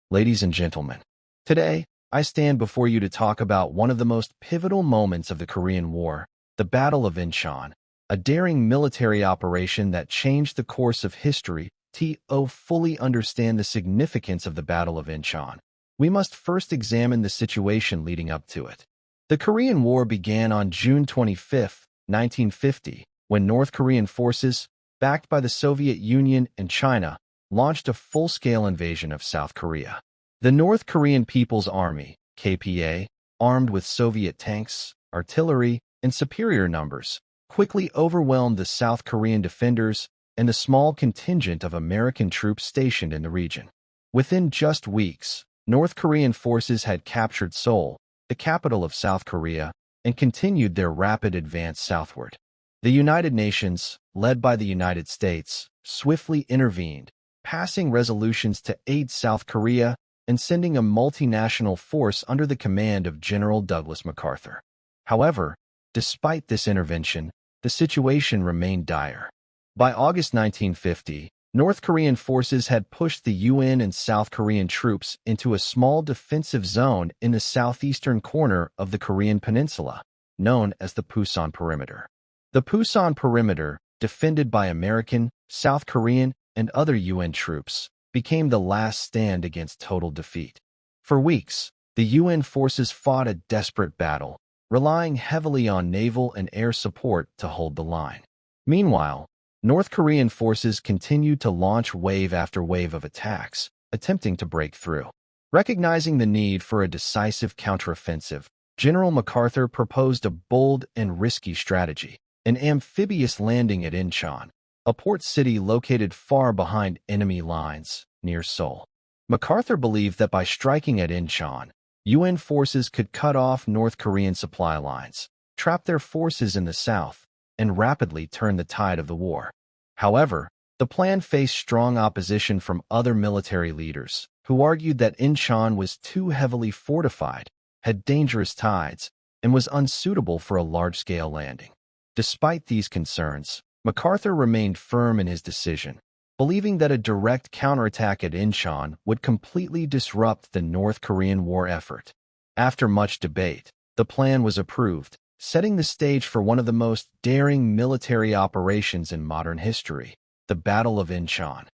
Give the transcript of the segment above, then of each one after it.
Ladies and gentlemen, today I stand before you to talk about one of the most pivotal moments of the Korean War, the Battle of Inchon, a daring military operation that changed the course of history. To fully understand the significance of the Battle of Inchon, we must first examine the situation leading up to it. The Korean War began on June 25, 1950, when North Korean forces, backed by the Soviet Union and China, launched a full-scale invasion of South Korea. The North Korean People's Army, KPA, armed with Soviet tanks, artillery, and superior numbers, quickly overwhelmed the South Korean defenders and the small contingent of American troops stationed in the region. Within just weeks, North Korean forces had captured Seoul, the capital of South Korea, and continued their rapid advance southward. The United Nations, led by the United States, swiftly intervened, passing resolutions to aid South Korea and sending a multinational force under the command of General MacArthur. However, despite this intervention, the situation remained dire. By August 1950, North Korean forces had pushed the UN and South Korean troops into a small defensive zone in the southeastern corner of the Korean peninsula, known as the Pusan Perimeter. The Pusan Perimeter, defended by American, South Korean, and other UN troops, became the last stand against total defeat. For weeks, the UN forces fought a desperate battle, relying heavily on naval and air support to hold the line. Meanwhile, North Korean forces continued to launch wave after wave of attacks, attempting to break through. Recognizing the need for a decisive counteroffensive, General MacArthur proposed a bold and risky strategy: an amphibious landing at Inchon, a port city located far behind enemy lines, near Seoul. MacArthur believed that by striking at Inchon, UN forces could cut off North Korean supply lines, trap their forces in the south, and rapidly turn the tide of the war. However, the plan faced strong opposition from other military leaders, who argued that Inchon was too heavily fortified, had dangerous tides, and was unsuitable for a large-scale landing. Despite these concerns, MacArthur remained firm in his decision, believing that a direct counterattack at Inchon would completely disrupt the North Korean war effort. After much debate, the plan was approved, setting the stage for one of the most daring military operations in modern history, the Battle of Inchon.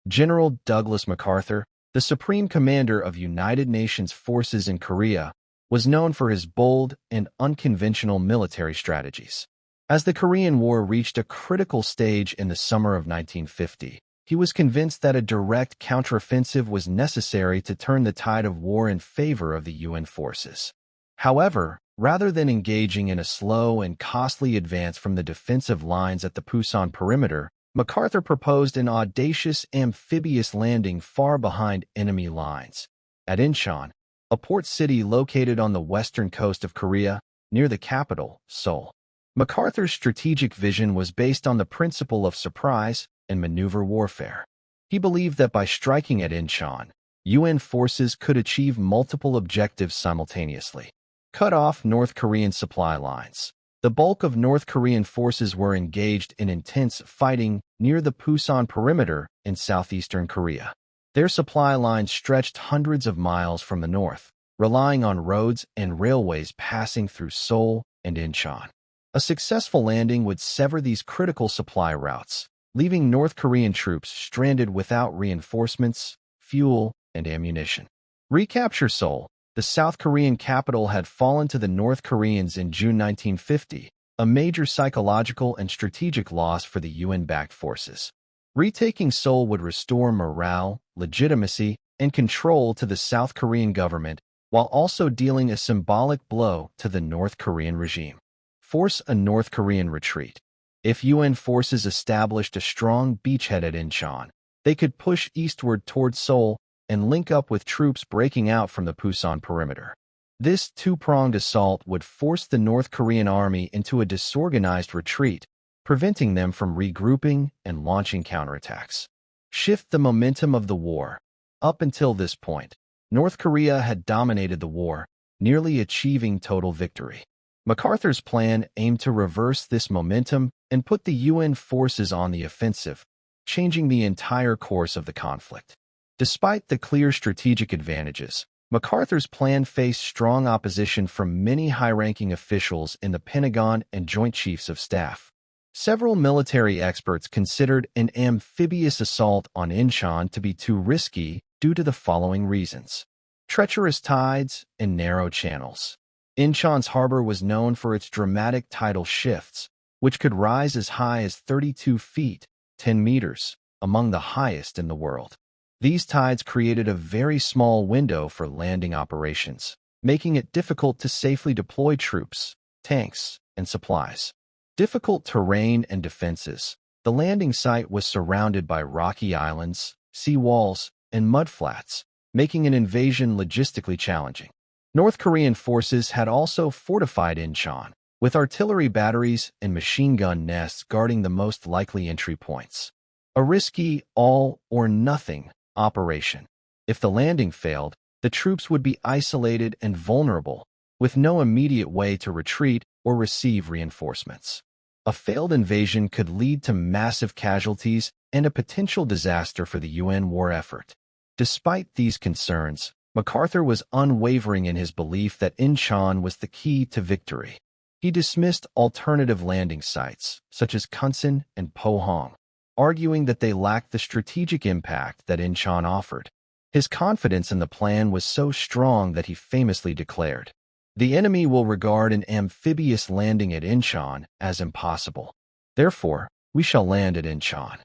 General Douglas MacArthur, the Supreme Commander of United Nations forces in Korea, was known for his bold and unconventional military strategies. As the Korean War reached a critical stage in the summer of 1950, he was convinced that a direct counteroffensive was necessary to turn the tide of war in favor of the UN forces. However, rather than engaging in a slow and costly advance from the defensive lines at the Pusan Perimeter, MacArthur proposed an audacious amphibious landing far behind enemy lines, at Inchon, a port city located on the western coast of Korea, near the capital, Seoul. MacArthur's strategic vision was based on the principle of surprise and maneuver warfare. He believed that by striking at Inchon, UN forces could achieve multiple objectives simultaneously. Cut off North Korean supply lines. The bulk of North Korean forces were engaged in intense fighting near the Pusan Perimeter in southeastern Korea. Their supply lines stretched hundreds of miles from the north, relying on roads and railways passing through Seoul and Inchon. A successful landing would sever these critical supply routes, leaving North Korean troops stranded without reinforcements, fuel, and ammunition. Recapture Seoul. The South Korean capital had fallen to the North Koreans in June 1950, a major psychological and strategic loss for the UN-backed forces. Retaking Seoul would restore morale, legitimacy, and control to the South Korean government, while also dealing a symbolic blow to the North Korean regime. Force a North Korean retreat. If UN forces established a strong beachhead at Inchon, they could push eastward toward Seoul and link up with troops breaking out from the Pusan Perimeter. This two-pronged assault would force the North Korean army into a disorganized retreat, preventing them from regrouping and launching counterattacks. Shift the momentum of the war. Up until this point, North Korea had dominated the war, nearly achieving total victory. MacArthur's plan aimed to reverse this momentum and put the UN forces on the offensive, changing the entire course of the conflict. Despite the clear strategic advantages, MacArthur's plan faced strong opposition from many high-ranking officials in the Pentagon and Joint Chiefs of Staff. Several military experts considered an amphibious assault on Inchon to be too risky due to the following reasons: treacherous tides and narrow channels. Inchon's harbor was known for its dramatic tidal shifts, which could rise as high as 32 feet, 10 meters, among the highest in the world. These tides created a very small window for landing operations, making it difficult to safely deploy troops, tanks, and supplies. Difficult terrain and defenses. The landing site was surrounded by rocky islands, sea walls, and mudflats, making an invasion logistically challenging. North Korean forces had also fortified Inchon, with artillery batteries and machine gun nests guarding the most likely entry points. A risky all-or-nothing operation. If the landing failed, the troops would be isolated and vulnerable, with no immediate way to retreat or receive reinforcements. A failed invasion could lead to massive casualties and a potential disaster for the UN war effort. Despite these concerns, MacArthur was unwavering in his belief that Inchon was the key to victory. He dismissed alternative landing sites, such as Unsan and Pohang, arguing that they lacked the strategic impact that Inchon offered. His confidence in the plan was so strong that he famously declared, "The enemy will regard an amphibious landing at Inchon as impossible. Therefore, we shall land at Inchon."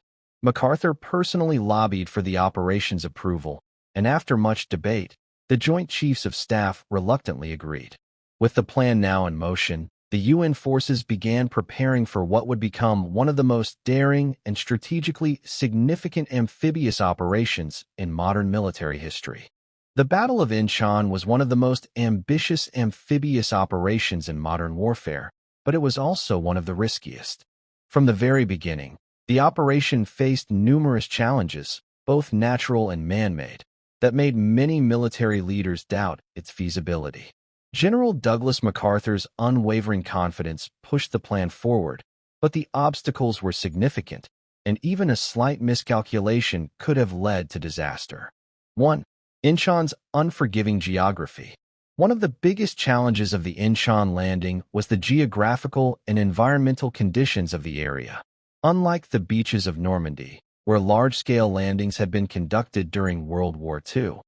MacArthur personally lobbied for the operation's approval, and after much debate, the Joint Chiefs of Staff reluctantly agreed. With the plan now in motion, the UN forces began preparing for what would become one of the most daring and strategically significant amphibious operations in modern military history. The Battle of Inchon was one of the most ambitious amphibious operations in modern warfare, but it was also one of the riskiest. From the very beginning, the operation faced numerous challenges, both natural and man-made, that made many military leaders doubt its feasibility. General Douglas MacArthur's unwavering confidence pushed the plan forward, but the obstacles were significant, and even a slight miscalculation could have led to disaster. 1. Inchon's unforgiving geography. One of the biggest challenges of the Inchon landing was the geographical and environmental conditions of the area. Unlike the beaches of Normandy, where large-scale landings had been conducted during World War II,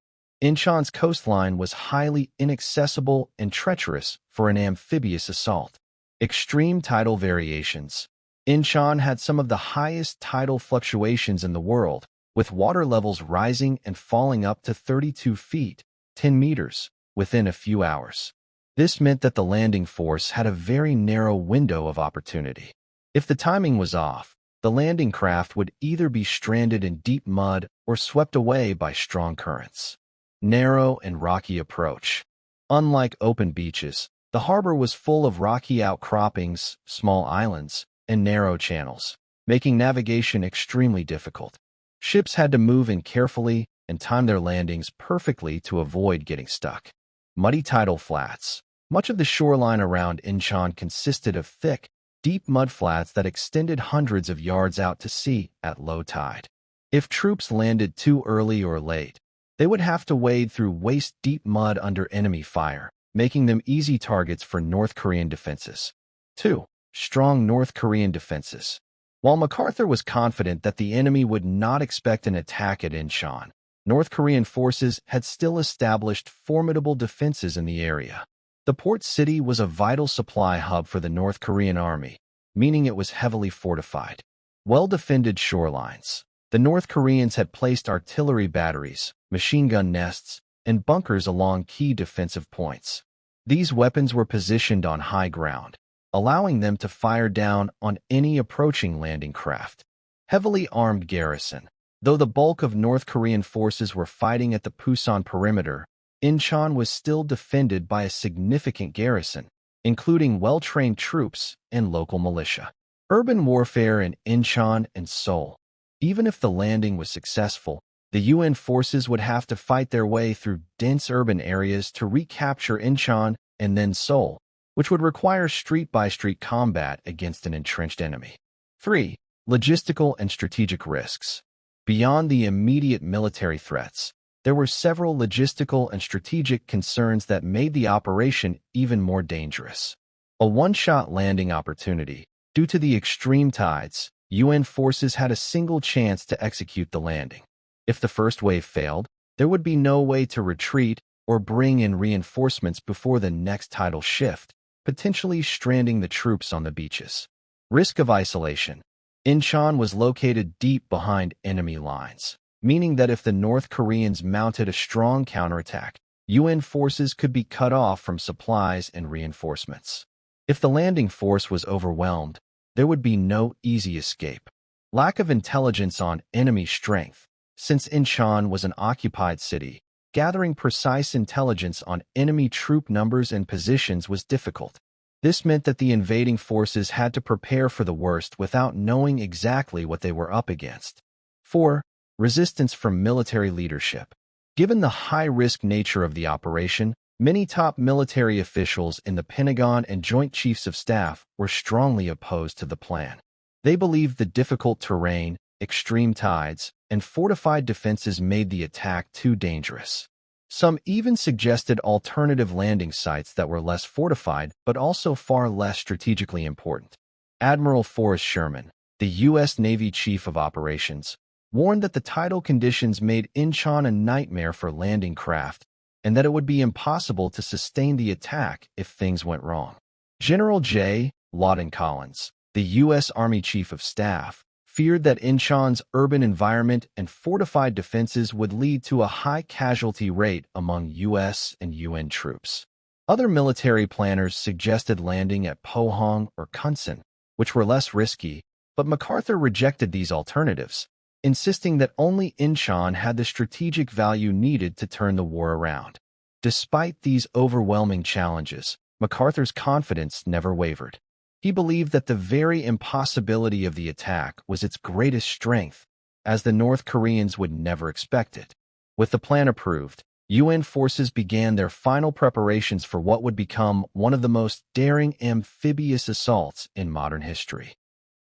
Inchon's coastline was highly inaccessible and treacherous for an amphibious assault. Extreme tidal variations. Inchon had some of the highest tidal fluctuations in the world, with water levels rising and falling up to 32 feet, 10 meters, within a few hours. This meant that the landing force had a very narrow window of opportunity. If the timing was off, the landing craft would either be stranded in deep mud or swept away by strong currents. Narrow and rocky approach. Unlike open beaches, the harbor was full of rocky outcroppings, small islands, and narrow channels, making navigation extremely difficult. Ships had to move in carefully and time their landings perfectly to avoid getting stuck. Muddy tidal flats. Much of the shoreline around Inchon consisted of thick, deep mudflats that extended hundreds of yards out to sea at low tide. If troops landed too early or late, they would have to wade through waist-deep mud under enemy fire, making them easy targets for North Korean defenses. 2. Strong North Korean defenses. While MacArthur was confident that the enemy would not expect an attack at Inchon, North Korean forces had still established formidable defenses in the area. The port city was a vital supply hub for the North Korean army, meaning it was heavily fortified. Well-defended shorelines. The North Koreans had placed artillery batteries, machine gun nests, and bunkers along key defensive points. These weapons were positioned on high ground, allowing them to fire down on any approaching landing craft. Heavily armed garrison. Though the bulk of North Korean forces were fighting at the Pusan perimeter, Inchon was still defended by a significant garrison, including well-trained troops and local militia. Urban warfare in Inchon and Seoul. Even if the landing was successful, the UN forces would have to fight their way through dense urban areas to recapture Inchon and then Seoul, which would require street-by-street combat against an entrenched enemy. 3. Logistical and strategic risks. Beyond the immediate military threats, there were several logistical and strategic concerns that made the operation even more dangerous. A one-shot landing opportunity. Due to the extreme tides, UN forces had a single chance to execute the landing. If the first wave failed, there would be no way to retreat or bring in reinforcements before the next tidal shift, potentially stranding the troops on the beaches. Risk of isolation. Inchon was located deep behind enemy lines, meaning that if the North Koreans mounted a strong counterattack, UN forces could be cut off from supplies and reinforcements. If the landing force was overwhelmed, there would be no easy escape. Lack of intelligence on enemy strength. Since Inchon was an occupied city, gathering precise intelligence on enemy troop numbers and positions was difficult. This meant that the invading forces had to prepare for the worst without knowing exactly what they were up against. 4. Resistance from military leadership. Given the high-risk nature of the operation, many top military officials in the Pentagon and Joint Chiefs of Staff were strongly opposed to the plan. They believed the difficult terrain, extreme tides, and fortified defenses made the attack too dangerous. Some even suggested alternative landing sites that were less fortified but also far less strategically important. Admiral Forrest Sherman, the U.S. Navy Chief of Operations, warned that the tidal conditions made Inchon a nightmare for landing craft and that it would be impossible to sustain the attack if things went wrong. General J. Lawton Collins, the U.S. Army Chief of Staff, feared that Inchon's urban environment and fortified defenses would lead to a high casualty rate among U.S. and UN troops. Other military planners suggested landing at Pohang or Unsan, which were less risky, but MacArthur rejected these alternatives, insisting that only Inchon had the strategic value needed to turn the war around. Despite these overwhelming challenges, MacArthur's confidence never wavered. He believed that the very impossibility of the attack was its greatest strength, as the North Koreans would never expect it. With the plan approved, UN forces began their final preparations for what would become one of the most daring amphibious assaults in modern history.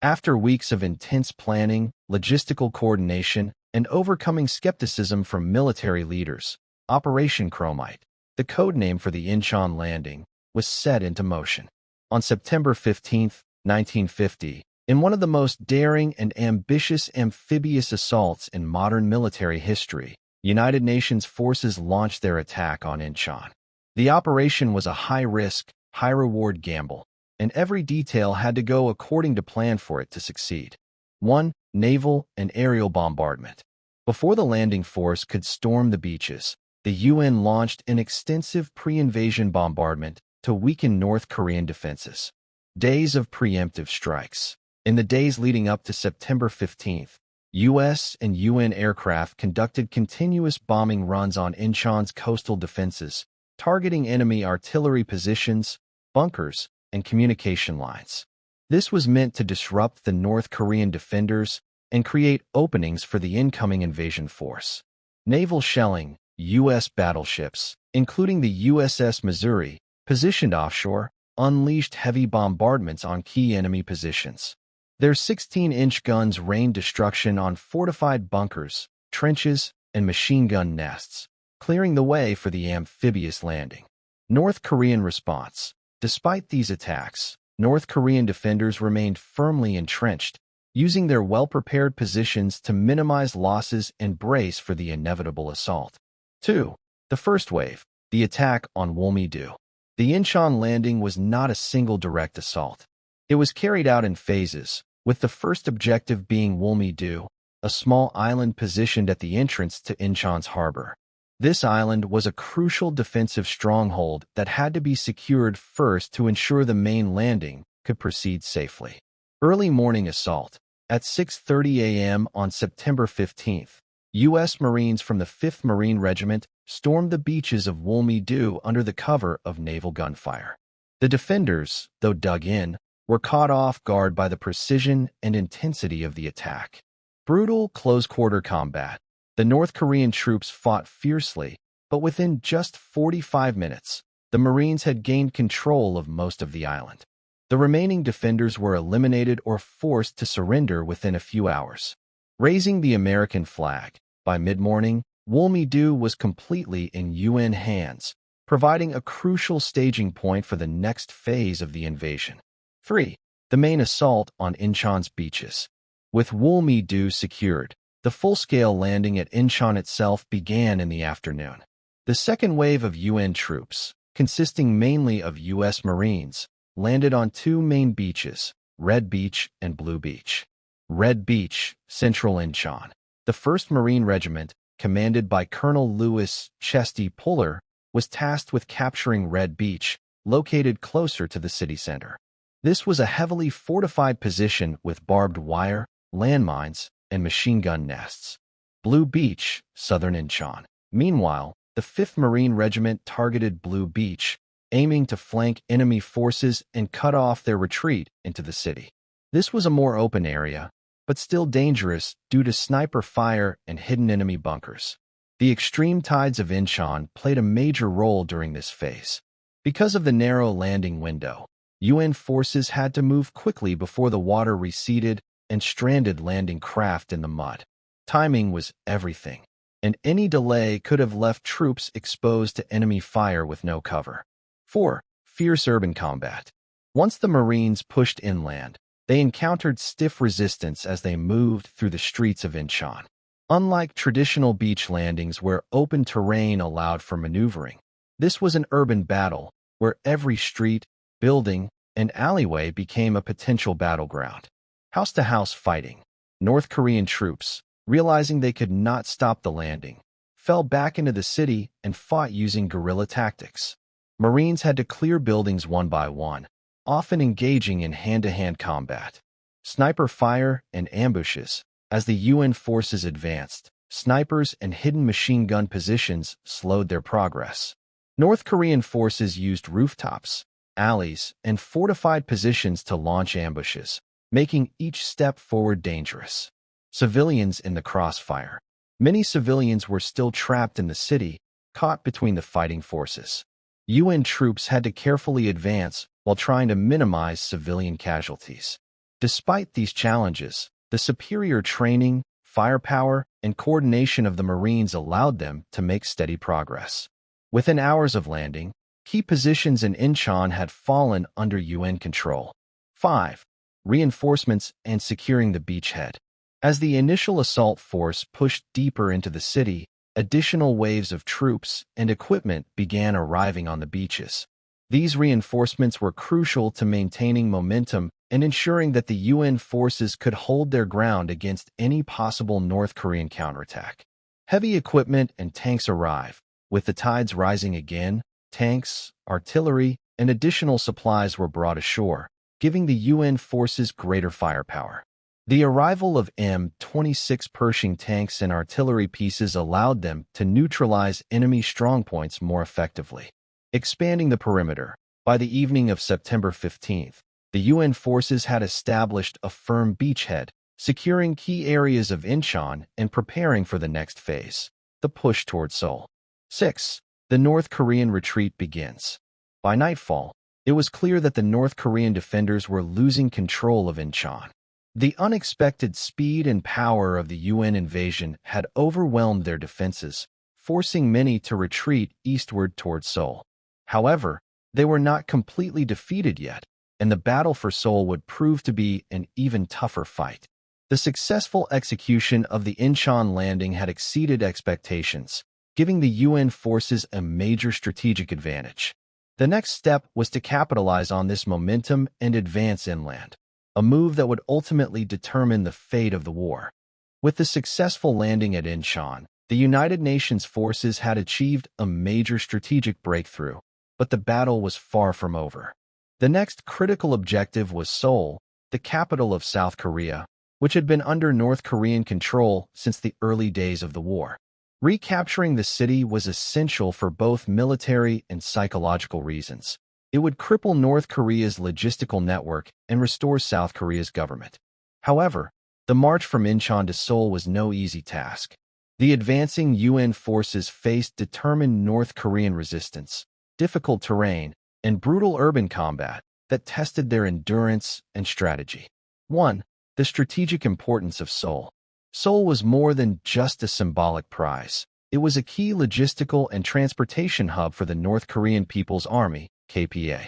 After weeks of intense planning, logistical coordination, and overcoming skepticism from military leaders, Operation Chromite, the code name for the Inchon landing, was set into motion. On September 15, 1950, in one of the most daring and ambitious amphibious assaults in modern military history, United Nations forces launched their attack on Inchon. The operation was a high-risk, high-reward gamble, and every detail had to go according to plan for it to succeed. 1. Naval and aerial bombardment. Before the landing force could storm the beaches, the UN launched an extensive pre-invasion bombardment to weaken North Korean defenses. Days of preemptive strikes. In the days leading up to September 15th, U.S. and UN aircraft conducted continuous bombing runs on Inchon's coastal defenses, targeting enemy artillery positions, bunkers, and communication lines. This was meant to disrupt the North Korean defenders and create openings for the incoming invasion force. Naval shelling. U.S. battleships, including the USS Missouri, positioned offshore, unleashed heavy bombardments on key enemy positions. Their 16-inch guns rained destruction on fortified bunkers, trenches, and machine gun nests, clearing the way for the amphibious landing. North Korean response. Despite these attacks, North Korean defenders remained firmly entrenched, using their well-prepared positions to minimize losses and brace for the inevitable assault. 2. The first wave. The attack on Wolmi-do. The Inchon landing was not a single direct assault. It was carried out in phases, with the first objective being Wolmi-do, a small island positioned at the entrance to Inchon's harbor. This island was a crucial defensive stronghold that had to be secured first to ensure the main landing could proceed safely. Early morning assault. At 6:30 a.m. on September 15th, U.S. Marines from the 5th Marine Regiment stormed the beaches of Wolmi-do under the cover of naval gunfire. The defenders, though dug in, were caught off guard by the precision and intensity of the attack. Brutal close-quarter combat. The North Korean troops fought fiercely, but within just 45 minutes, the Marines had gained control of most of the island. The remaining defenders were eliminated or forced to surrender within a few hours. raising the American flag. By mid-morning, Wulmi-do was completely in UN hands, providing a crucial staging point for the next phase of the invasion. 3. The main assault on Inchon's beaches. With Wulmi-do secured, the full-scale landing at Inchon itself began in the afternoon. The second wave of UN troops, consisting mainly of U.S. Marines, landed on two main beaches, Red Beach and Blue Beach. Red Beach, Central Inchon. The 1st Marine Regiment, commanded by Colonel Louis Chesty Puller, was tasked with capturing Red Beach, located closer to the city center. This was a heavily fortified position with barbed wire, landmines, and machine gun nests. Blue Beach, Southern Inchon. Meanwhile, the 5th Marine Regiment targeted Blue Beach, aiming to flank enemy forces and cut off their retreat into the city. This was a more open area, but still dangerous due to sniper fire and hidden enemy bunkers. The extreme tides of Inchon played a major role during this phase. Because of the narrow landing window, UN forces had to move quickly before the water receded and stranded landing craft in the mud. Timing was everything, and any delay could have left troops exposed to enemy fire with no cover. 4. Fierce urban combat. Once the Marines pushed inland, they encountered stiff resistance as they moved through the streets of Inchon. Unlike traditional beach landings where open terrain allowed for maneuvering, this was an urban battle where every street, building, and alleyway became a potential battleground. House-to-house fighting. North Korean troops, realizing they could not stop the landing, fell back into the city and fought using guerrilla tactics. Marines had to clear buildings one by one, often engaging in hand-to-hand combat. Sniper fire and ambushes. As the UN forces advanced, snipers and hidden machine gun positions slowed their progress. North Korean forces used rooftops, alleys, and fortified positions to launch ambushes, making each step forward dangerous. Civilians in the crossfire. Many civilians were still trapped in the city, caught between the fighting forces. UN troops had to carefully advance while trying to minimize civilian casualties. Despite these challenges, the superior training, firepower, and coordination of the Marines allowed them to make steady progress. Within hours of landing, key positions in Inchon had fallen under UN control. 5. Reinforcements and securing the beachhead. As the initial assault force pushed deeper into the city, additional waves of troops and equipment began arriving on the beaches. These reinforcements were crucial to maintaining momentum and ensuring that the UN forces could hold their ground against any possible North Korean counterattack. Heavy equipment and tanks arrive. With the tides rising again, tanks, artillery, and additional supplies were brought ashore, giving the UN forces greater firepower. The arrival of M26 Pershing tanks and artillery pieces allowed them to neutralize enemy strongpoints more effectively. Expanding the perimeter. By the evening of September 15th, the UN forces had established a firm beachhead, securing key areas of Inchon and preparing for the next phase, the push toward Seoul. 6. The North Korean retreat begins. By nightfall, it was clear that the North Korean defenders were losing control of Inchon. The unexpected speed and power of the UN invasion had overwhelmed their defenses, forcing many to retreat eastward toward Seoul. However, they were not completely defeated yet, and the battle for Seoul would prove to be an even tougher fight. The successful execution of the Inchon landing had exceeded expectations, giving the UN forces a major strategic advantage. The next step was to capitalize on this momentum and advance inland, a move that would ultimately determine the fate of the war. With the successful landing at Inchon, the United Nations forces had achieved a major strategic breakthrough, but the battle was far from over. The next critical objective was Seoul, the capital of South Korea, which had been under North Korean control since the early days of the war. Recapturing the city was essential for both military and psychological reasons. It would cripple North Korea's logistical network and restore South Korea's government. However, the march from Inchon to Seoul was no easy task. The advancing UN forces faced determined North Korean resistance, difficult terrain, and brutal urban combat that tested their endurance and strategy. 1. The strategic importance of Seoul. Seoul was more than just a symbolic prize. It was a key logistical and transportation hub for the North Korean People's Army, KPA.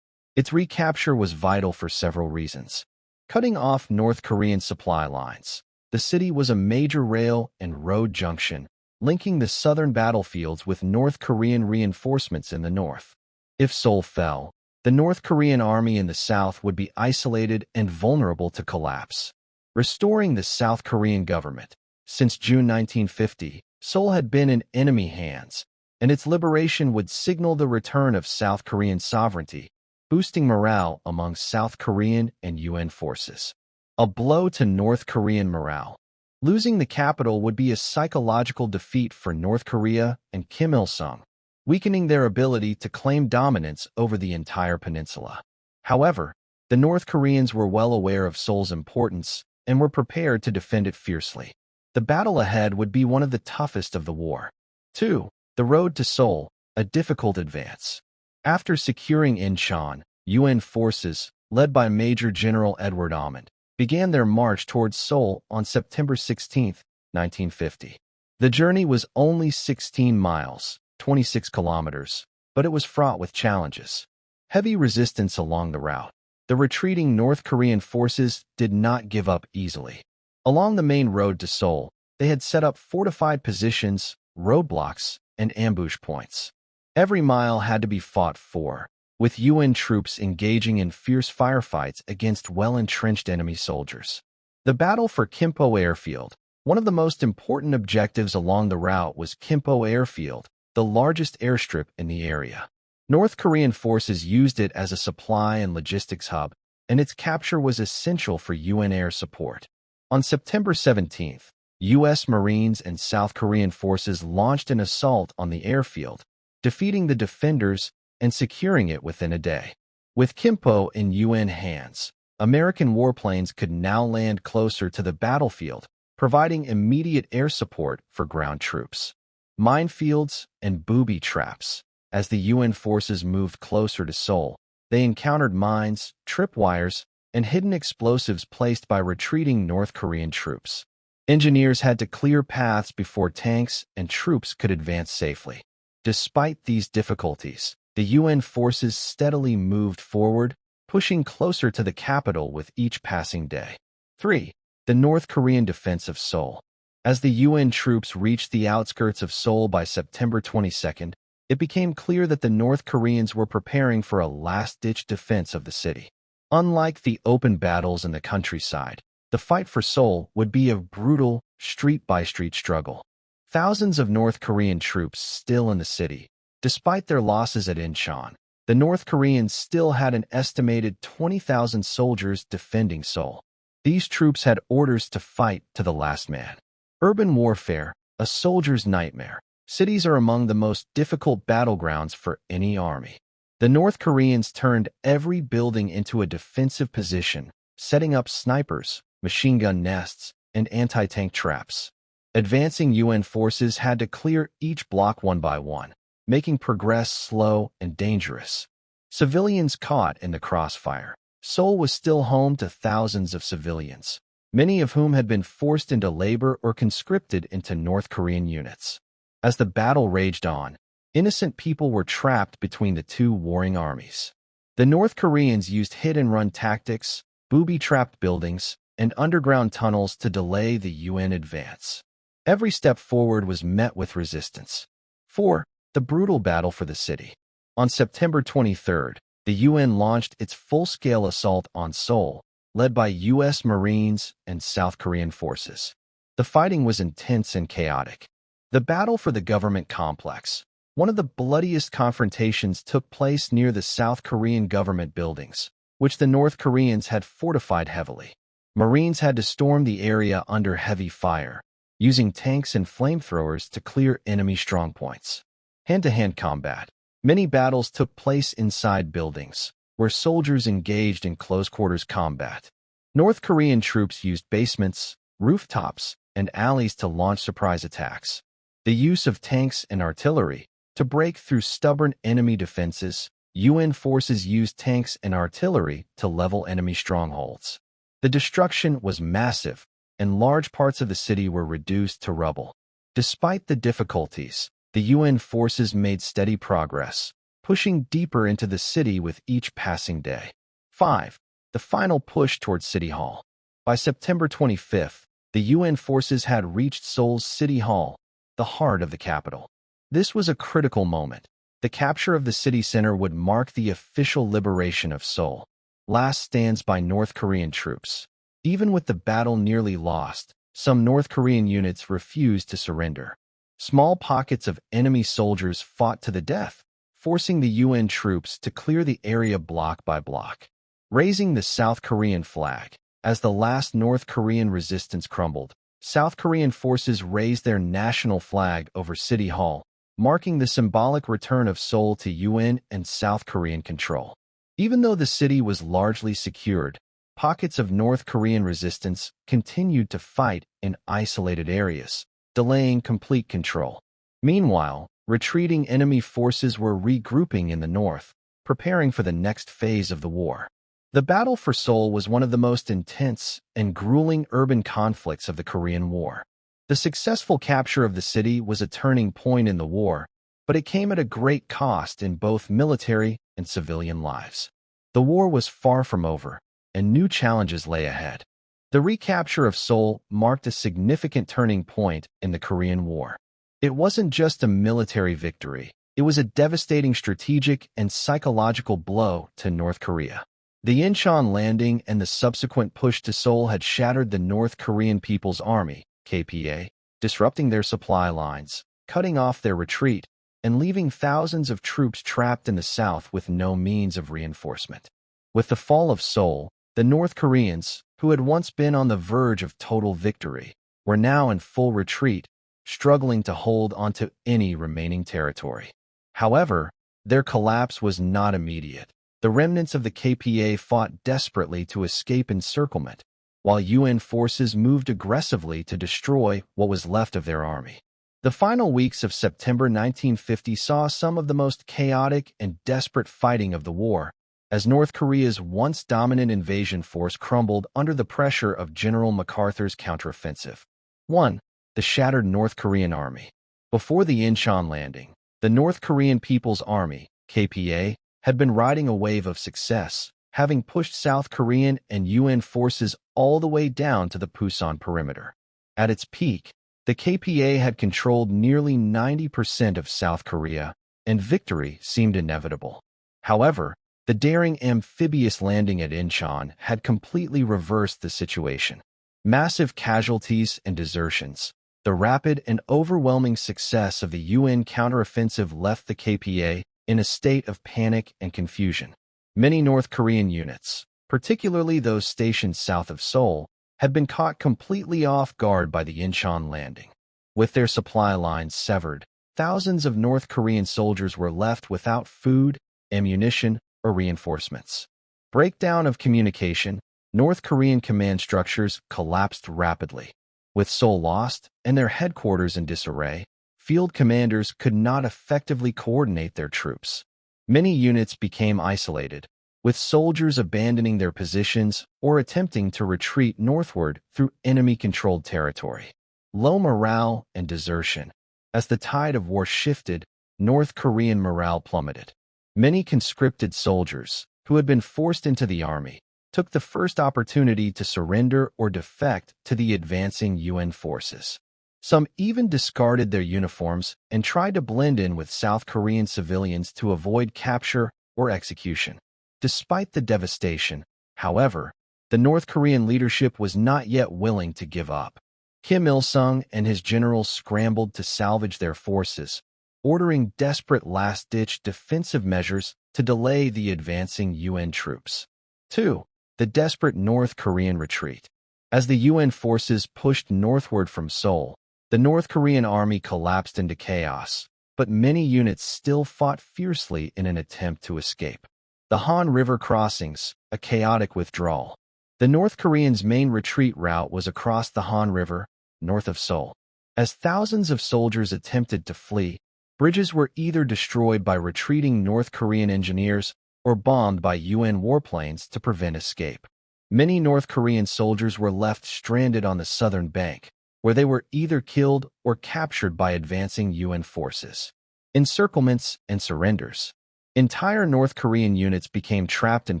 Its recapture was vital for several reasons. Cutting off North Korean supply lines. The city was a major rail and road junction, linking the southern battlefields with North Korean reinforcements in the north. If Seoul fell, the North Korean army in the south would be isolated and vulnerable to collapse. Restoring the South Korean government. Since June 1950, Seoul had been in enemy hands, and its liberation would signal the return of South Korean sovereignty, boosting morale among South Korean and UN forces. A blow to North Korean morale. Losing the capital would be a psychological defeat for North Korea and Kim Il-sung, weakening their ability to claim dominance over the entire peninsula. However, the North Koreans were well aware of Seoul's importance and were prepared to defend it fiercely. The battle ahead would be one of the toughest of the war. 2. The road to Seoul, a difficult advance. After securing Inchon, UN forces, led by Major General Edward Amond, began their march towards Seoul on September 16, 1950. The journey was only 16 miles, 26 kilometers, but it was fraught with challenges. Heavy resistance along the route. The retreating North Korean forces did not give up easily. Along the main road to Seoul, they had set up fortified positions, roadblocks, and ambush points. Every mile had to be fought for, with UN troops engaging in fierce firefights against well-entrenched enemy soldiers. The battle for Kimpo Airfield. One of the most important objectives along the route was Kimpo Airfield, the largest airstrip in the area. North Korean forces used it as a supply and logistics hub, and its capture was essential for UN air support. On September 17th, U.S. Marines and South Korean forces launched an assault on the airfield, defeating the defenders and securing it within a day. With Kimpo in UN hands, American warplanes could now land closer to the battlefield, providing immediate air support for ground troops. Minefields and booby traps. As the UN forces moved closer to Seoul, they encountered mines, tripwires, and hidden explosives placed by retreating North Korean troops. Engineers had to clear paths before tanks and troops could advance safely. Despite these difficulties, the UN forces steadily moved forward, pushing closer to the capital with each passing day. 3. The North Korean defense of Seoul. As the UN troops reached the outskirts of Seoul by September 22nd, it became clear that the North Koreans were preparing for a last-ditch defense of the city. Unlike the open battles in the countryside, the fight for Seoul would be a brutal, street-by-street struggle. Thousands of North Korean troops still in the city. Despite their losses at Inchon, the North Koreans still had an estimated 20,000 soldiers defending Seoul. These troops had orders to fight to the last man. Urban warfare, a soldier's nightmare. Cities are among the most difficult battlegrounds for any army. The North Koreans turned every building into a defensive position, setting up snipers, machine gun nests, and anti-tank traps. Advancing UN forces had to clear each block one by one, making progress slow and dangerous. Civilians caught in the crossfire. Seoul was still home to thousands of civilians, many of whom had been forced into labor or conscripted into North Korean units. As the battle raged on, innocent people were trapped between the two warring armies. The North Koreans used hit-and-run tactics, booby-trapped buildings, and underground tunnels to delay the UN advance. Every step forward was met with resistance. 4. The brutal battle for the city. On September 23rd, the UN launched its full-scale assault on Seoul, led by U.S. Marines and South Korean forces. The fighting was intense and chaotic. The battle for the government complex. One of the bloodiest confrontations took place near the South Korean government buildings, which the North Koreans had fortified heavily. Marines had to storm the area under heavy fire, using tanks and flamethrowers to clear enemy strongpoints. Hand-to-hand combat. Many battles took place inside buildings, where soldiers engaged in close-quarters combat. North Korean troops used basements, rooftops, and alleys to launch surprise attacks. The use of tanks and artillery. To break through stubborn enemy defenses, UN forces used tanks and artillery to level enemy strongholds. The destruction was massive, and large parts of the city were reduced to rubble. Despite the difficulties, the UN forces made steady progress, pushing deeper into the city with each passing day. 5. The final push towards City Hall. By September 25th, the UN forces had reached Seoul's City Hall, the heart of the capital. This was a critical moment. The capture of the city center would mark the official liberation of Seoul. Last stands by North Korean troops. Even with the battle nearly lost, some North Korean units refused to surrender. Small pockets of enemy soldiers fought to the death, forcing the UN troops to clear the area block by block. Raising the South Korean flag. As the last North Korean resistance crumbled, South Korean forces raised their national flag over City Hall, marking the symbolic return of Seoul to UN and South Korean control. Even though the city was largely secured, pockets of North Korean resistance continued to fight in isolated areas, delaying complete control. Meanwhile, retreating enemy forces were regrouping in the north, preparing for the next phase of the war. The battle for Seoul was one of the most intense and grueling urban conflicts of the Korean War. The successful capture of the city was a turning point in the war, but it came at a great cost in both military and civilian lives. The war was far from over, and new challenges lay ahead. The recapture of Seoul marked a significant turning point in the Korean War. It wasn't just a military victory, it was a devastating strategic and psychological blow to North Korea. The Inchon landing and the subsequent push to Seoul had shattered the North Korean People's Army, KPA, disrupting their supply lines, cutting off their retreat, and leaving thousands of troops trapped in the south with no means of reinforcement. With the fall of Seoul, the North Koreans, who had once been on the verge of total victory, were now in full retreat, struggling to hold onto any remaining territory. However, their collapse was not immediate. The remnants of the KPA fought desperately to escape encirclement, while UN forces moved aggressively to destroy what was left of their army. The final weeks of September 1950 saw some of the most chaotic and desperate fighting of the war, as North Korea's once dominant invasion force crumbled under the pressure of General MacArthur's counteroffensive. 1. The shattered North Korean army. Before the Inchon landing, the North Korean People's Army, KPA, had been riding a wave of success, having pushed South Korean and UN forces all the way down to the Pusan perimeter. At its peak, the KPA had controlled nearly 90% of South Korea, and victory seemed inevitable. However, the daring amphibious landing at Inchon had completely reversed the situation. Massive casualties and desertions. The rapid and overwhelming success of the UN counteroffensive left the KPA in a state of panic and confusion. Many North Korean units, particularly those stationed south of Seoul, had been caught completely off guard by the Inchon landing. With their supply lines severed, thousands of North Korean soldiers were left without food, ammunition, or reinforcements. Breakdown of communication. North Korean command structures collapsed rapidly. With Seoul lost and their headquarters in disarray, field commanders could not effectively coordinate their troops. Many units became isolated, with soldiers abandoning their positions or attempting to retreat northward through enemy-controlled territory. Low morale and desertion. As the tide of war shifted, North Korean morale plummeted. Many conscripted soldiers, who had been forced into the army, took the first opportunity to surrender or defect to the advancing UN forces. Some even discarded their uniforms and tried to blend in with South Korean civilians to avoid capture or execution. Despite the devastation, however, the North Korean leadership was not yet willing to give up. Kim Il-sung and his generals scrambled to salvage their forces, ordering desperate last-ditch defensive measures to delay the advancing UN troops. 2. The desperate North Korean retreat. As the UN forces pushed northward from Seoul, the North Korean army collapsed into chaos, but many units still fought fiercely in an attempt to escape. The Han River crossings, a chaotic withdrawal. The North Koreans' main retreat route was across the Han River, north of Seoul. As thousands of soldiers attempted to flee, bridges were either destroyed by retreating North Korean engineers or bombed by UN warplanes to prevent escape. Many North Korean soldiers were left stranded on the southern bank, where they were either killed or captured by advancing UN forces. Encirclements and surrenders. Entire North Korean units became trapped in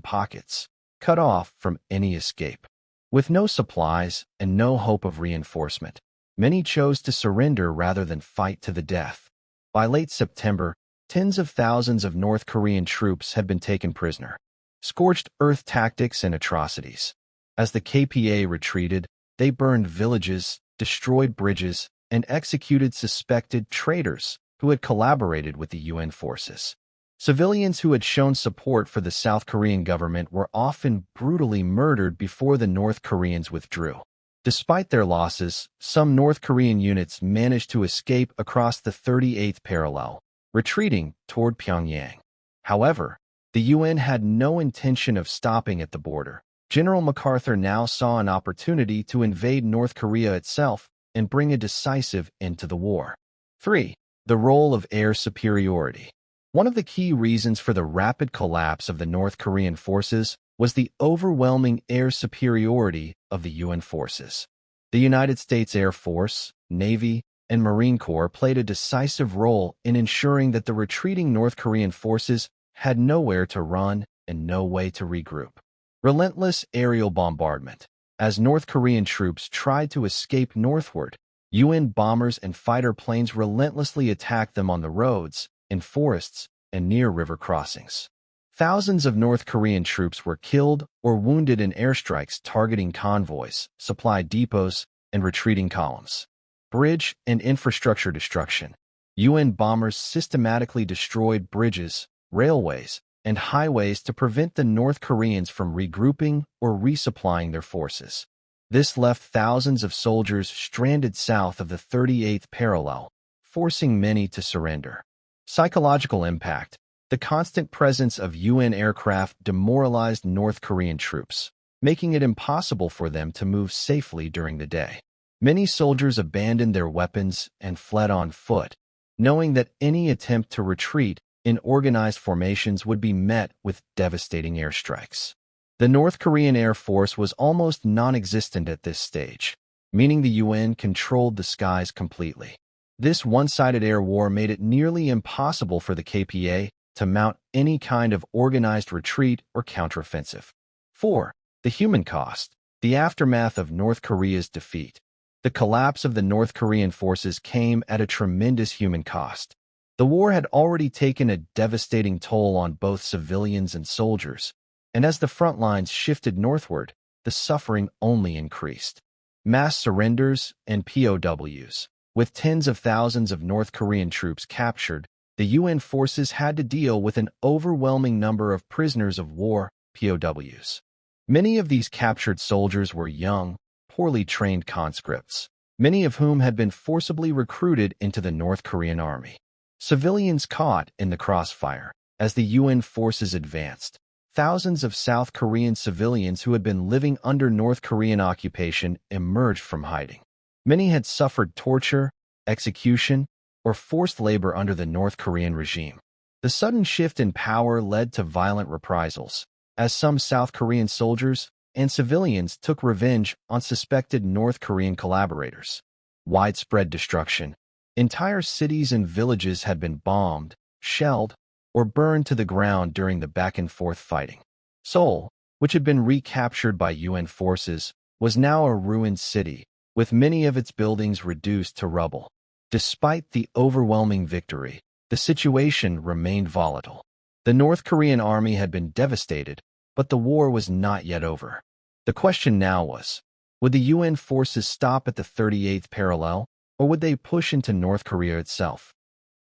pockets, cut off from any escape. With no supplies and no hope of reinforcement, many chose to surrender rather than fight to the death. By late September, tens of thousands of North Korean troops had been taken prisoner. Scorched earth tactics and atrocities. As the KPA retreated, they burned villages, destroyed bridges, and executed suspected traitors who had collaborated with the UN forces. Civilians who had shown support for the South Korean government were often brutally murdered before the North Koreans withdrew. Despite their losses, some North Korean units managed to escape across the 38th parallel, retreating toward Pyongyang. However, the UN had no intention of stopping at the border. General MacArthur now saw an opportunity to invade North Korea itself and bring a decisive end to the war. 3. The role of air superiority. One of the key reasons for the rapid collapse of the North Korean forces was the overwhelming air superiority of the UN forces. The United States Air Force, Navy, and Marine Corps played a decisive role in ensuring that the retreating North Korean forces had nowhere to run and no way to regroup. Relentless aerial bombardment. As North Korean troops tried to escape northward, UN bombers and fighter planes relentlessly attacked them on the roads, in forests, and near river crossings. Thousands of North Korean troops were killed or wounded in airstrikes targeting convoys, supply depots, and retreating columns. Bridge and infrastructure destruction. UN bombers systematically destroyed bridges, railways, and highways to prevent the North Koreans from regrouping or resupplying their forces. This left thousands of soldiers stranded south of the 38th parallel, forcing many to surrender. Psychological impact. The constant presence of UN aircraft demoralized North Korean troops, making it impossible for them to move safely during the day. Many soldiers abandoned their weapons and fled on foot, knowing that any attempt to retreat in organized formations would be met with devastating airstrikes. The North Korean Air Force was almost non-existent at this stage, meaning the UN controlled the skies completely. This one-sided air war made it nearly impossible for the KPA to mount any kind of organized retreat or counteroffensive. 4. The human cost. The aftermath of North Korea's defeat. The collapse of the North Korean forces came at a tremendous human cost. The war had already taken a devastating toll on both civilians and soldiers, and as the front lines shifted northward, the suffering only increased. Mass surrenders and POWs. With tens of thousands of North Korean troops captured, the UN forces had to deal with an overwhelming number of prisoners of war, POWs. Many of these captured soldiers were young, poorly trained conscripts, many of whom had been forcibly recruited into the North Korean army. Civilians caught in the crossfire. As the UN forces advanced, thousands of South Korean civilians who had been living under North Korean occupation emerged from hiding. Many had suffered torture, execution, or forced labor under the North Korean regime. The sudden shift in power led to violent reprisals, as some South Korean soldiers and civilians took revenge on suspected North Korean collaborators. Widespread destruction. Entire cities and villages had been bombed, shelled, or burned to the ground during the back-and-forth fighting. Seoul, which had been recaptured by UN forces, was now a ruined city, with many of its buildings reduced to rubble. Despite the overwhelming victory, the situation remained volatile. The North Korean army had been devastated, but the war was not yet over. The question now was, would the UN forces stop at the 38th parallel, or would they push into North Korea itself?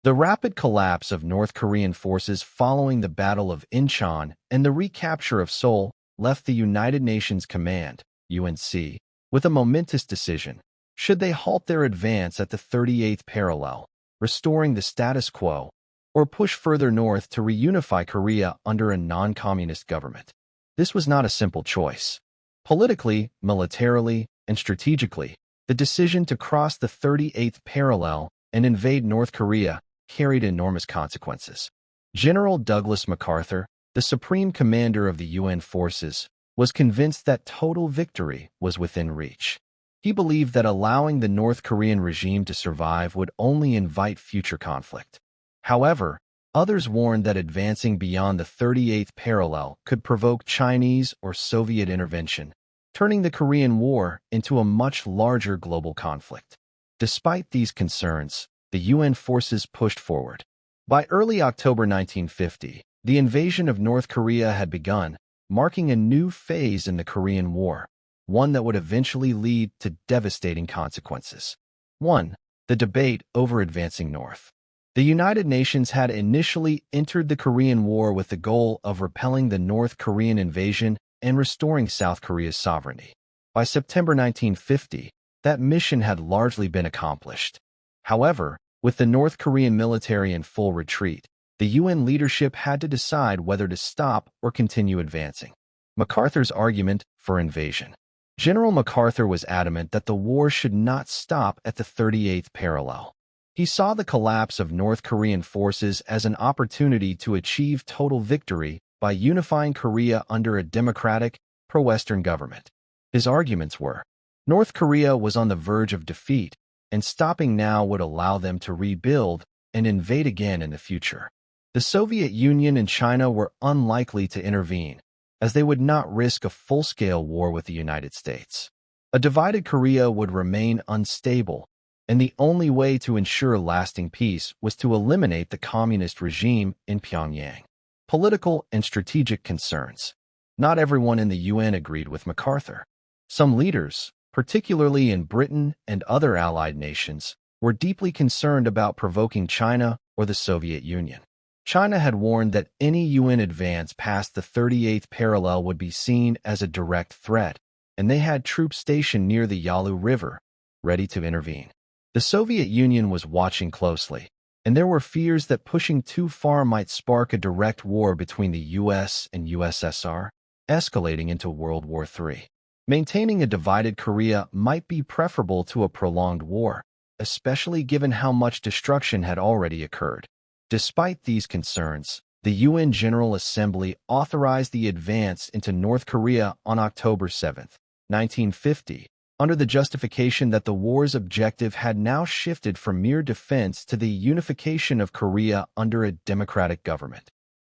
The rapid collapse of North Korean forces following the Battle of Inchon and the recapture of Seoul left the United Nations Command, UNC, with a momentous decision. Should they halt their advance at the 38th parallel, restoring the status quo, or push further north to reunify Korea under a non-communist government? This was not a simple choice. Politically, militarily, and strategically, the decision to cross the 38th parallel and invade North Korea carried enormous consequences. General Douglas MacArthur, the supreme commander of the UN forces, was convinced that total victory was within reach. He believed that allowing the North Korean regime to survive would only invite future conflict. However, others warned that advancing beyond the 38th parallel could provoke Chinese or Soviet intervention, turning the Korean War into a much larger global conflict. Despite these concerns, the UN forces pushed forward. By early October 1950, the invasion of North Korea had begun, marking a new phase in the Korean War, one that would eventually lead to devastating consequences. 1. The debate over advancing north. The United Nations had initially entered the Korean War with the goal of repelling the North Korean invasion and restoring South Korea's sovereignty. By September 1950, that mission had largely been accomplished. However, with the North Korean military in full retreat, the UN leadership had to decide whether to stop or continue advancing. MacArthur's argument for invasion. General MacArthur was adamant that the war should not stop at the 38th parallel. He saw the collapse of North Korean forces as an opportunity to achieve total victory by unifying Korea under a democratic, pro-Western government. His arguments were, North Korea was on the verge of defeat, and stopping now would allow them to rebuild and invade again in the future. The Soviet Union and China were unlikely to intervene, as they would not risk a full-scale war with the United States. A divided Korea would remain unstable, and the only way to ensure lasting peace was to eliminate the communist regime in Pyongyang. Political and strategic concerns. Not everyone in the UN agreed with MacArthur. Some leaders, particularly in Britain and other allied nations, were deeply concerned about provoking China or the Soviet Union. China had warned that any UN advance past the 38th parallel would be seen as a direct threat, and they had troops stationed near the Yalu River, ready to intervene. The Soviet Union was watching closely, and there were fears that pushing too far might spark a direct war between the US and USSR, escalating into World War III. Maintaining a divided Korea might be preferable to a prolonged war, especially given how much destruction had already occurred. Despite these concerns, the UN General Assembly authorized the advance into North Korea on October 7, 1950, under the justification that the war's objective had now shifted from mere defense to the unification of Korea under a democratic government.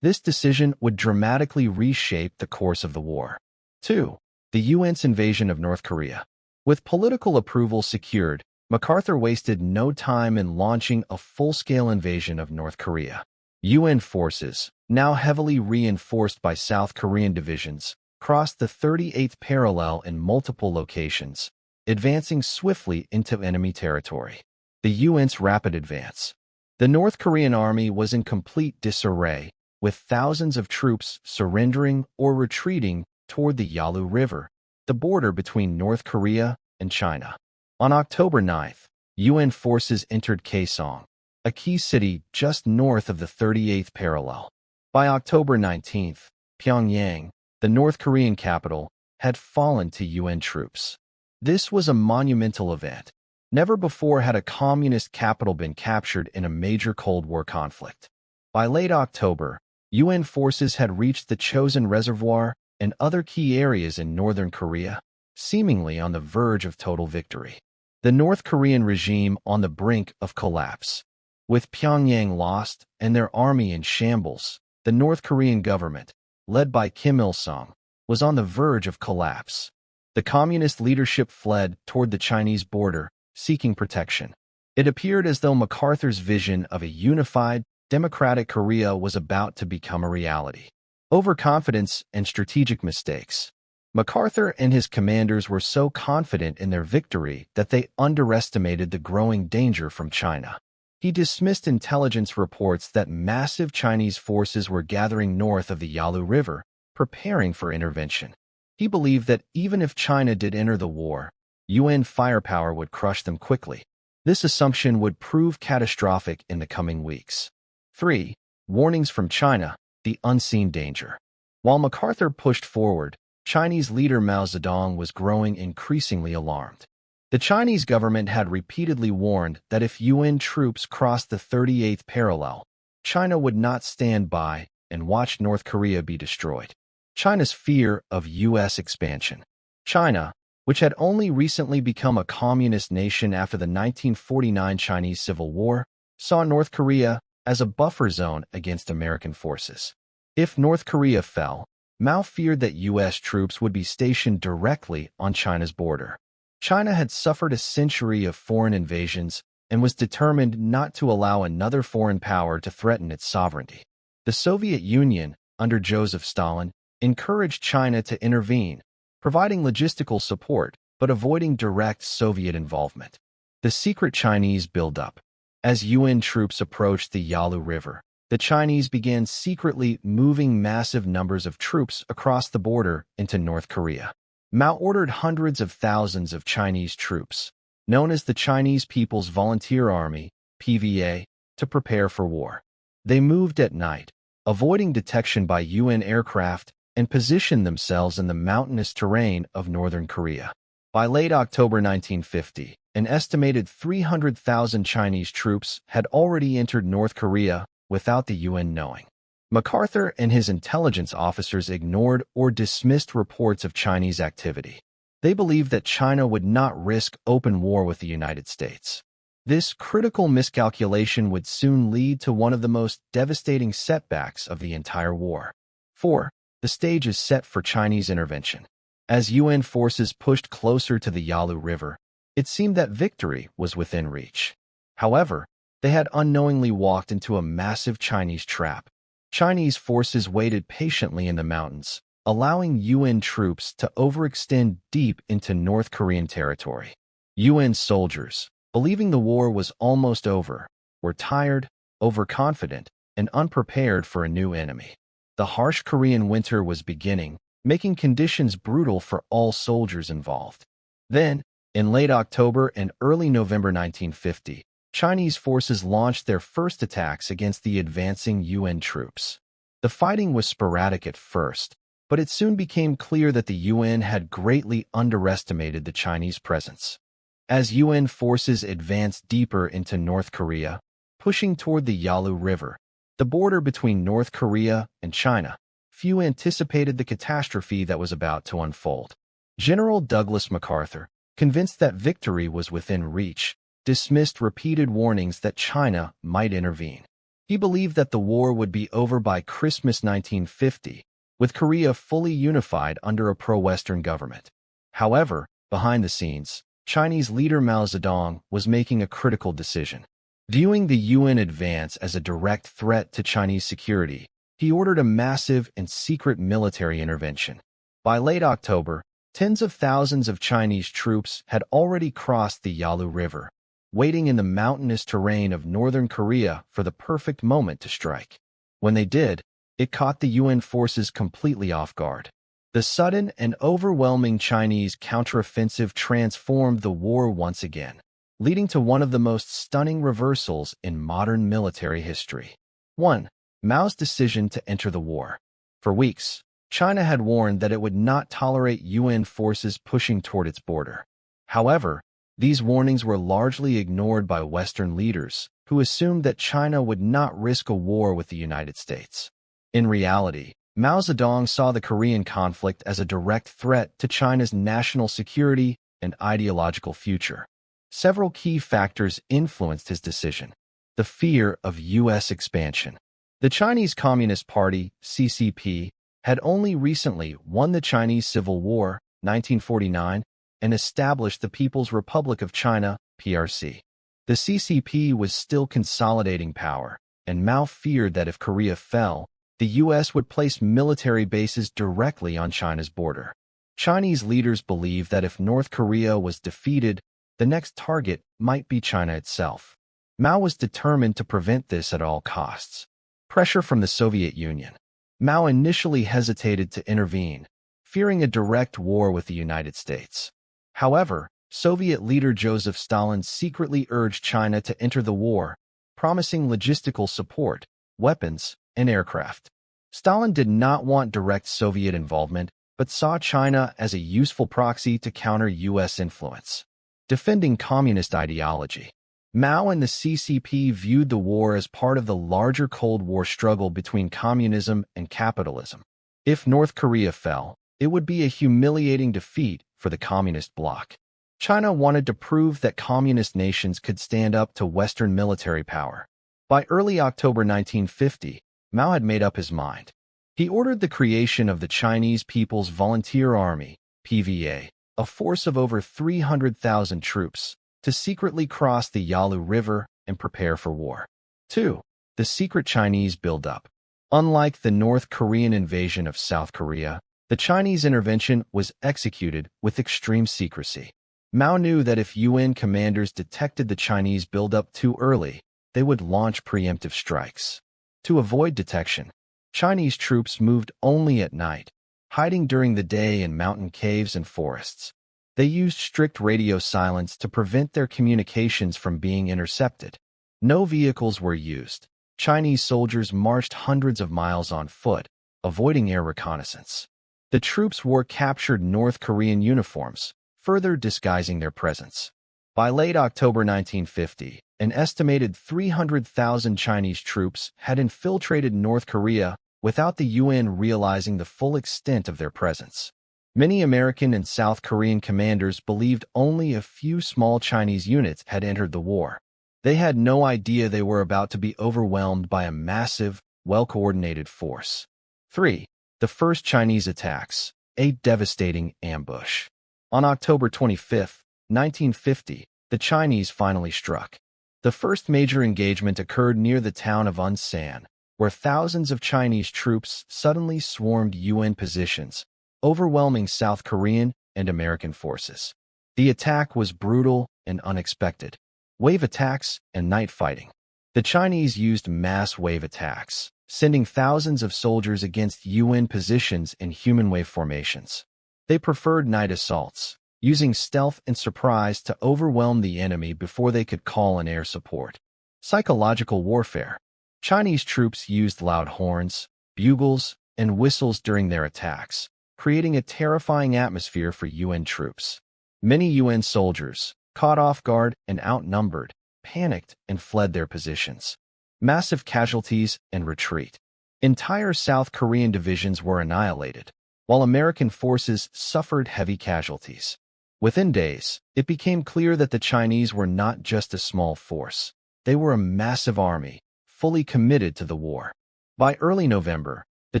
This decision would dramatically reshape the course of the war. 2. The UN's invasion of North Korea. With political approval secured, MacArthur wasted no time in launching a full-scale invasion of North Korea. UN forces, now heavily reinforced by South Korean divisions, crossed the 38th parallel in multiple locations, advancing swiftly into enemy territory. The UN's rapid advance. The North Korean army was in complete disarray, with thousands of troops surrendering or retreating toward the Yalu River, the border between North Korea and China. On October 9th, UN forces entered Kaesong, a key city just north of the 38th parallel. By October 19th, Pyongyang, the North Korean capital, had fallen to UN troops. This was a monumental event. Never before had a communist capital been captured in a major Cold War conflict. By late October, UN forces had reached the Chosin Reservoir and other key areas in northern Korea, seemingly on the verge of total victory. The North Korean regime on the brink of collapse. With Pyongyang lost and their army in shambles, the North Korean government, led by Kim Il-sung, was on the verge of collapse. The communist leadership fled toward the Chinese border, seeking protection. It appeared as though MacArthur's vision of a unified, democratic Korea was about to become a reality. Overconfidence and strategic mistakes. MacArthur and his commanders were so confident in their victory that they underestimated the growing danger from China. He dismissed intelligence reports that massive Chinese forces were gathering north of the Yalu River, preparing for intervention. He believed that even if China did enter the war, UN firepower would crush them quickly. This assumption would prove catastrophic in the coming weeks. 3. Warnings from China, the unseen danger. While MacArthur pushed forward, Chinese leader Mao Zedong was growing increasingly alarmed. The Chinese government had repeatedly warned that if UN troops crossed the 38th parallel, China would not stand by and watch North Korea be destroyed. China's fear of U.S. expansion. China, which had only recently become a communist nation after the 1949 Chinese Civil War, saw North Korea as a buffer zone against American forces. If North Korea fell, Mao feared that U.S. troops would be stationed directly on China's border. China had suffered a century of foreign invasions and was determined not to allow another foreign power to threaten its sovereignty. The Soviet Union, under Joseph Stalin, encouraged China to intervene, providing logistical support but avoiding direct Soviet involvement. The secret Chinese buildup. As UN troops approached the Yalu River, the Chinese began secretly moving massive numbers of troops across the border into North Korea. Mao ordered hundreds of thousands of Chinese troops, known as the Chinese People's Volunteer Army, PVA, to prepare for war. They moved at night, avoiding detection by UN aircraft, and positioned themselves in the mountainous terrain of northern Korea. By late October 1950, an estimated 300,000 Chinese troops had already entered North Korea without the UN knowing. MacArthur and his intelligence officers ignored or dismissed reports of Chinese activity. They believed that China would not risk open war with the United States. This critical miscalculation would soon lead to one of the most devastating setbacks of the entire war. 4. The stage is set for Chinese intervention. As UN forces pushed closer to the Yalu River, it seemed that victory was within reach. However, they had unknowingly walked into a massive Chinese trap. Chinese forces waited patiently in the mountains, allowing UN troops to overextend deep into North Korean territory. UN soldiers, believing the war was almost over, were tired, overconfident, and unprepared for a new enemy. The harsh Korean winter was beginning, making conditions brutal for all soldiers involved. Then, in late October and early November 1950, Chinese forces launched their first attacks against the advancing UN troops. The fighting was sporadic at first, but it soon became clear that the UN had greatly underestimated the Chinese presence. As UN forces advanced deeper into North Korea, pushing toward the Yalu River, the border between North Korea and China, few anticipated the catastrophe that was about to unfold. General Douglas MacArthur, convinced that victory was within reach, dismissed repeated warnings that China might intervene. He believed that the war would be over by Christmas 1950, with Korea fully unified under a pro-Western government. However, behind the scenes, Chinese leader Mao Zedong was making a critical decision. Viewing the UN advance as a direct threat to Chinese security, he ordered a massive and secret military intervention. By late October, tens of thousands of Chinese troops had already crossed the Yalu River, waiting in the mountainous terrain of northern Korea for the perfect moment to strike. When they did, it caught the UN forces completely off guard. The sudden and overwhelming Chinese counteroffensive transformed the war once again, leading to one of the most stunning reversals in modern military history. 1. Mao's decision to enter the war. For weeks, China had warned that it would not tolerate UN forces pushing toward its border. However, these warnings were largely ignored by Western leaders, who assumed that China would not risk a war with the United States. In reality, Mao Zedong saw the Korean conflict as a direct threat to China's national security and ideological future. Several key factors influenced his decision. The fear of U.S. expansion. The Chinese Communist Party, CCP, had only recently won the Chinese Civil War, 1949, and established the People's Republic of China, PRC. The CCP was still consolidating power, and Mao feared that if Korea fell, the U.S. would place military bases directly on China's border. Chinese leaders believed that if North Korea was defeated, the next target might be China itself. Mao was determined to prevent this at all costs. Pressure from the Soviet Union. Mao initially hesitated to intervene, fearing a direct war with the United States. However, Soviet leader Joseph Stalin secretly urged China to enter the war, promising logistical support, weapons, and aircraft. Stalin did not want direct Soviet involvement, but saw China as a useful proxy to counter U.S. influence. Defending communist ideology. Mao and the CCP viewed the war as part of the larger Cold War struggle between communism and capitalism. If North Korea fell, it would be a humiliating defeat for the Communist bloc. China wanted to prove that Communist nations could stand up to Western military power. By early October 1950, Mao had made up his mind. He ordered the creation of the Chinese People's Volunteer Army, PVA, a force of over 300,000 troops, to secretly cross the Yalu River and prepare for war. 2. The secret Chinese buildup. Unlike the North Korean invasion of South Korea, the Chinese intervention was executed with extreme secrecy. Mao knew that if UN commanders detected the Chinese buildup too early, they would launch preemptive strikes. To avoid detection, Chinese troops moved only at night, hiding during the day in mountain caves and forests. They used strict radio silence to prevent their communications from being intercepted. No vehicles were used. Chinese soldiers marched hundreds of miles on foot, avoiding air reconnaissance. The troops wore captured North Korean uniforms, further disguising their presence. By late October 1950, an estimated 300,000 Chinese troops had infiltrated North Korea without the UN realizing the full extent of their presence. Many American and South Korean commanders believed only a few small Chinese units had entered the war. They had no idea they were about to be overwhelmed by a massive, well-coordinated force. 3. The first Chinese attacks, a devastating ambush. On October 25, 1950, the Chinese finally struck. The first major engagement occurred near the town of Unsan, where thousands of Chinese troops suddenly swarmed UN positions, overwhelming South Korean and American forces. The attack was brutal and unexpected. Wave attacks and night fighting. The Chinese used mass wave attacks, sending thousands of soldiers against UN positions in human wave formations. They preferred night assaults, using stealth and surprise to overwhelm the enemy before they could call in air support. Psychological warfare. Chinese troops used loud horns, bugles, and whistles during their attacks, creating a terrifying atmosphere for UN troops. Many UN soldiers, caught off guard and outnumbered, panicked and fled their positions. Massive casualties and retreat. Entire South Korean divisions were annihilated, while American forces suffered heavy casualties. Within days, it became clear that the Chinese were not just a small force. They were a massive army, fully committed to the war. By early November, the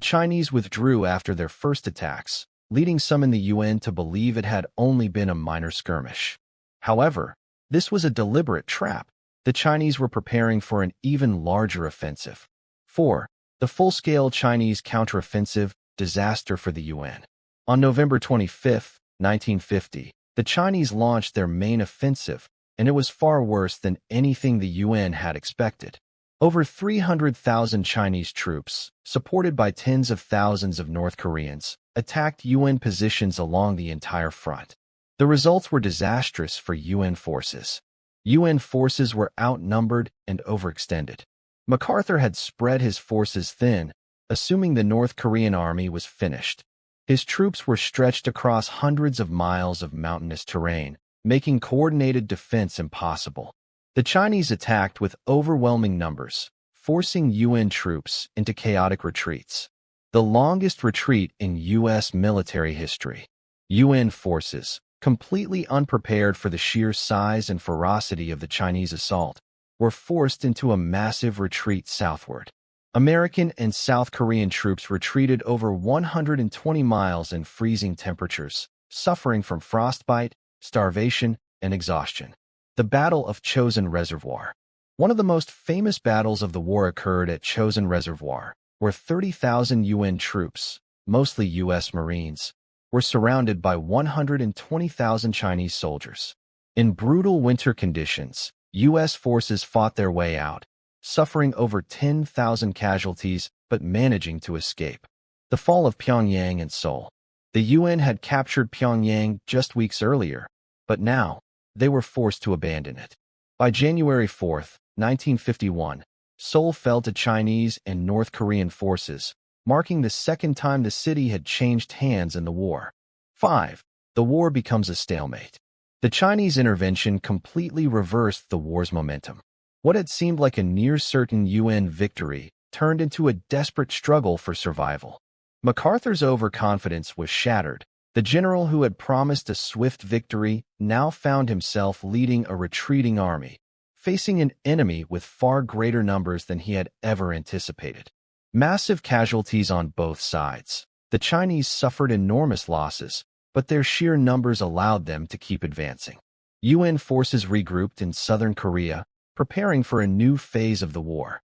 Chinese withdrew after their first attacks, leading some in the UN to believe it had only been a minor skirmish. However, this was a deliberate trap. The Chinese were preparing for an even larger offensive. 4. The full-scale Chinese counteroffensive, disaster for the UN. On November 25, 1950, the Chinese launched their main offensive, and it was far worse than anything the UN had expected. Over 300,000 Chinese troops, supported by tens of thousands of North Koreans, attacked UN positions along the entire front. The results were disastrous for UN forces. UN forces were outnumbered and overextended. MacArthur had spread his forces thin, assuming the North Korean army was finished. His troops were stretched across hundreds of miles of mountainous terrain, making coordinated defense impossible. The Chinese attacked with overwhelming numbers, forcing UN troops into chaotic retreats. The longest retreat in U.S. military history. UN forces, completely unprepared for the sheer size and ferocity of the Chinese assault, were forced into a massive retreat southward. American and South Korean troops retreated over 120 miles in freezing temperatures, suffering from frostbite, starvation, and exhaustion. The Battle of Chosin Reservoir. One of the most famous battles of the war occurred at Chosin Reservoir, where 30,000 UN troops, mostly U.S. Marines, were surrounded by 120,000 Chinese soldiers. In brutal winter conditions, U.S. forces fought their way out, suffering over 10,000 casualties but managing to escape. The fall of Pyongyang and Seoul. The UN had captured Pyongyang just weeks earlier, but now they were forced to abandon it. By January 4, 1951, Seoul fell to Chinese and North Korean forces, marking the second time the city had changed hands in the war. 5. The war becomes a stalemate. The Chinese intervention completely reversed the war's momentum. What had seemed like a near-certain UN victory turned into a desperate struggle for survival. MacArthur's overconfidence was shattered. The general who had promised a swift victory now found himself leading a retreating army, facing an enemy with far greater numbers than he had ever anticipated. Massive casualties on both sides. The Chinese suffered enormous losses, but their sheer numbers allowed them to keep advancing. UN forces regrouped in southern Korea, preparing for a new phase of the war.